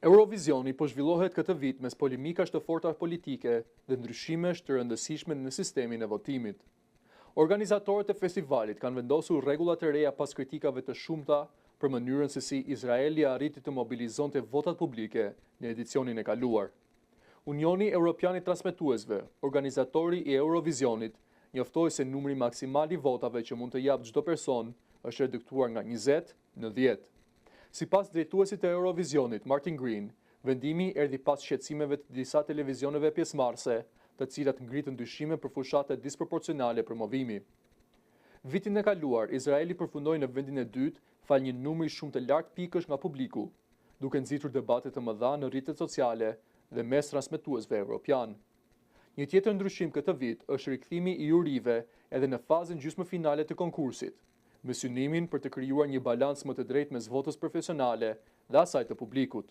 Eurovisioni po zhvillohet këtë vit mes polemikash të forta politike dhe ndryshimesh të rëndësishme në sistemin e votimit. Organizatorët e festivalit kanë vendosur rregulla të reja pas kritikave të shumta për mënyrën se si Izraeli arriti të mobilizonte votat publike në edicionin e kaluar. Unioni Evropian i Transmetuesve, organizatori i Eurovisionit, njoftoi se numri maksimal i votave që mund të jap çdo person është reduktuar nga 20 në 10. Sipas drejtuesit të Eurovisionit, Martin Green, vendimi erdhi pas shqetësimeve të disa televizioneve pjesëmarrëse, të cilat ngritën dyshime për fushate disproporcionale promovimi. Vitin e kaluar, Izraeli përfundoi në vendin e dytë fal një numri shumë të lartë pikësh nga publiku, duke nxitur debate të mëdha në rrjetet sociale dhe mes transmetuesve evropian. Një tjetër ndryshim këtë vit është rikthimi i jurive edhe në fazën gjysmëfinale të konkursit, me synimin për të krijuar një balans më të drejtë mes votës profesionale dhe asaj të publikut.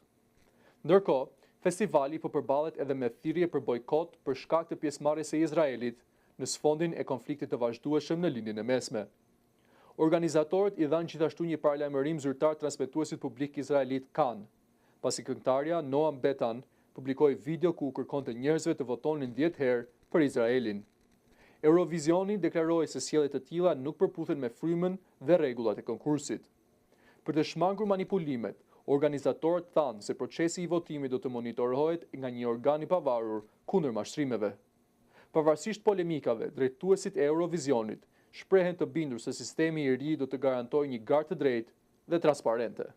Ndërkohë, festivali po përballet edhe me thirrje për bojkot për shkak të pjesëmarrjes së Izraelit në sfondin e konfliktit të vazhdueshëm në lindjen e mesme. Organizatorët i dhanë gjithashtu një paralajmërim zyrtar transmetuesit publik izraelit Kan, pasi këngëtarja Noam Betan publikoi video ku kërkonte njerëzve të votonin 10 herë për Izraelin. Eurovisioni deklaroi se sjelljet të tilla nuk përputhen me frymën dhe rregullat e konkursit. Për të shmangur manipulimet, organizatorët thanë se procesi i votimit do të monitorohet nga një organ i pavarur kundër mashtrimeve. Pavarësisht polemikave, drejtuesit e Eurovisionit shprehen të bindur se sistemi i ri do të garantojë një garë të drejtë dhe transparente.